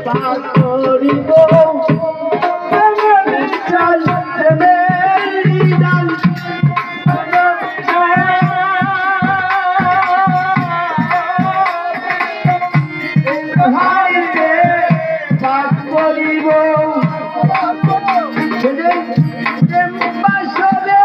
পার করিব প্রেমের চাল প্রেমের ডাল ভাইকে পার করিব প্রেম বাসরে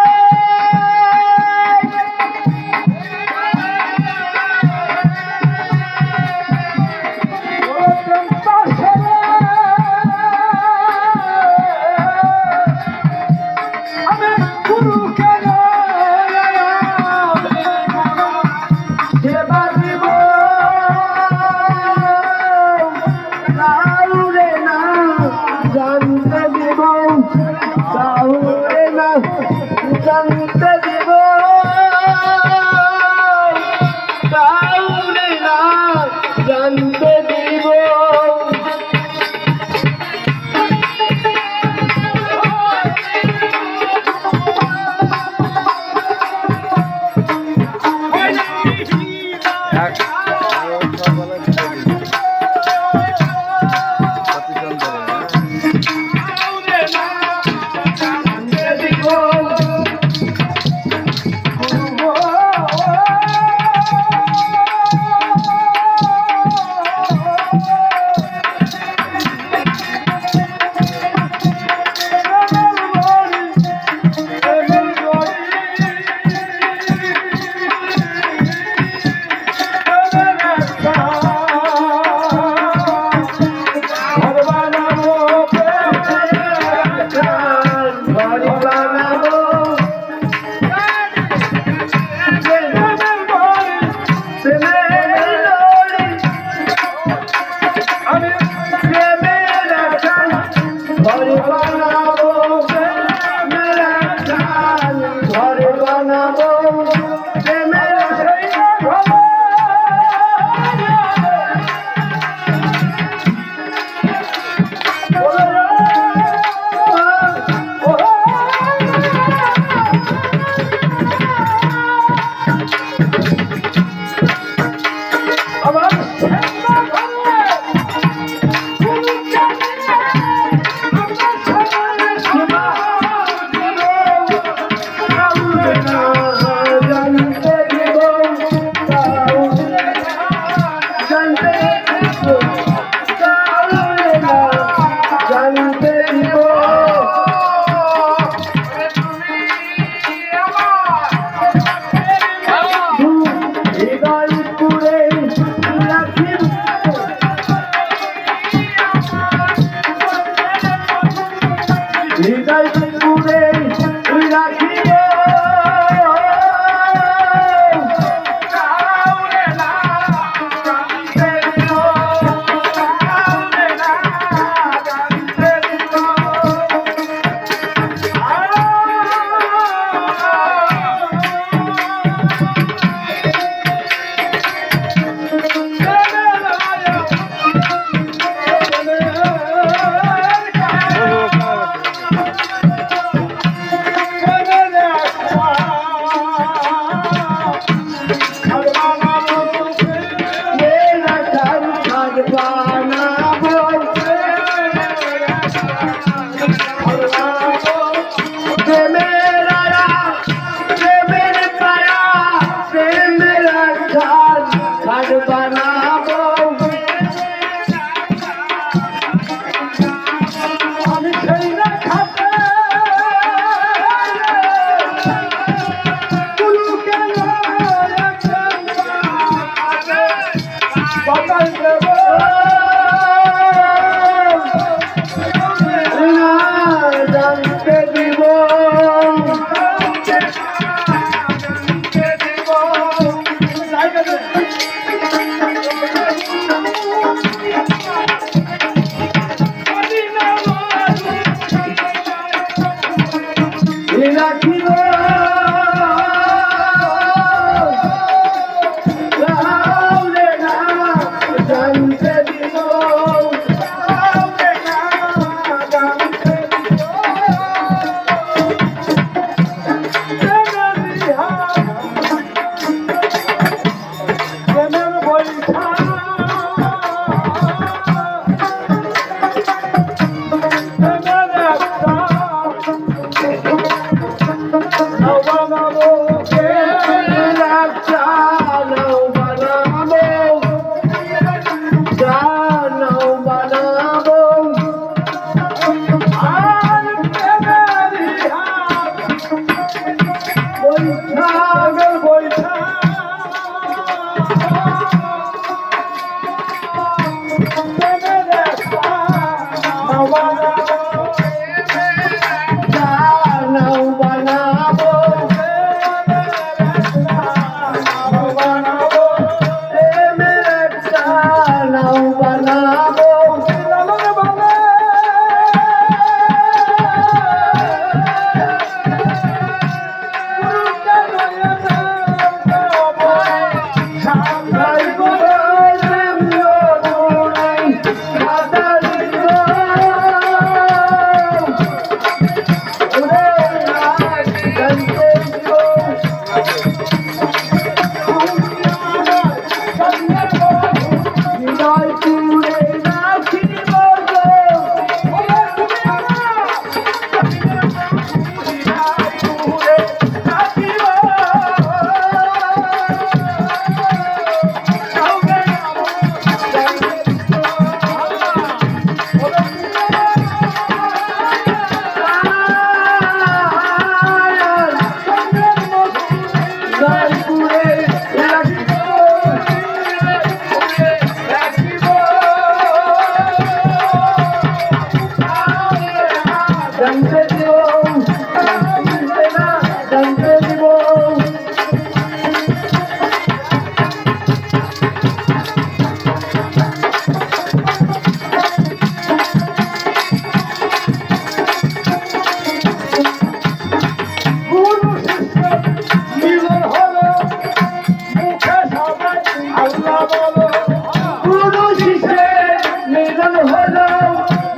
হলো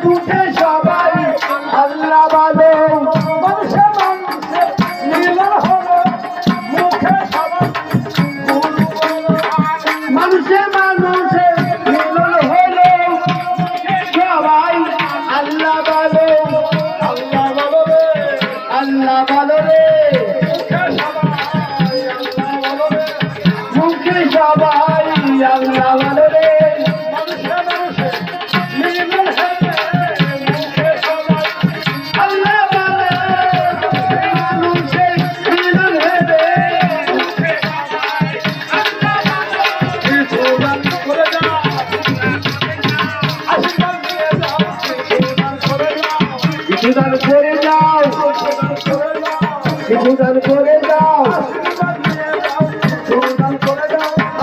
মুখে সবাই আল্লাহ বলো মানুষে মানুষে মিলন হলো মুখে সবাই মানুষে মানুষে মিলন হলো সবাই আল্লাহ বলো আল্লাহ বলো রে মুখে সবাই আল্লাহ বলো রে আল্লাহ বলো মানুষে মিলন হবে কিছু দান করে যাও কিছু দান করে যাও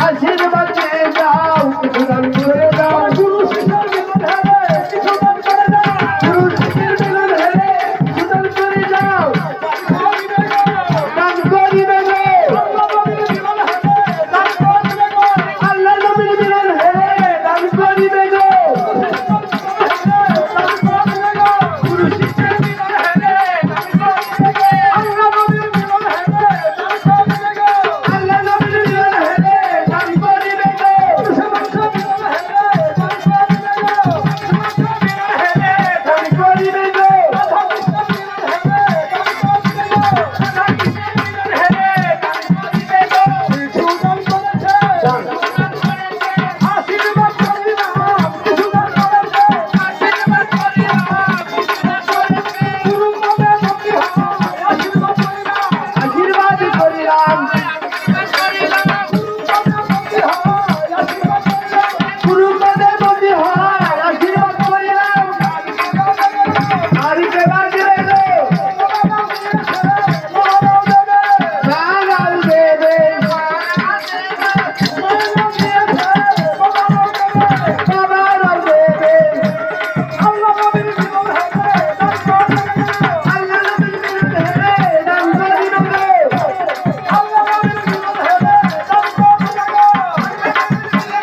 আশীর্বাদ দিয়ে যাও কিছু দান করে যাও গুরু শিষ্যের মিলন হবে কিছু দান করে যাও গুরু শিষ্যের মিলন হবে কিছু দান করে যাও দান করিবে গো আল্লাহ নবীর মিলন হবে দান করিবে গো গুরু শিষ্যের মিলন হবে আল্লাহ নবীর মিলন হবে আল্লাহ নবীর মিলন হবে দান করিবে গো দান করিবে গো আশীর্বাদ করিলাম গুরু পদে বন্দী হয় আশীর্বাদ করিলাম আরিকে বাজবে গো বাগাল দেবে বাবার দেবে আল্লাহ নবীর মিলন হবে আল্লাহ নবীর মিলন হবে দান করিবে গো আল্লাহ নবীর মিলন হবে দান করিবে গো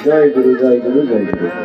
জয় গুরু জয় গুরু জয় গুরু।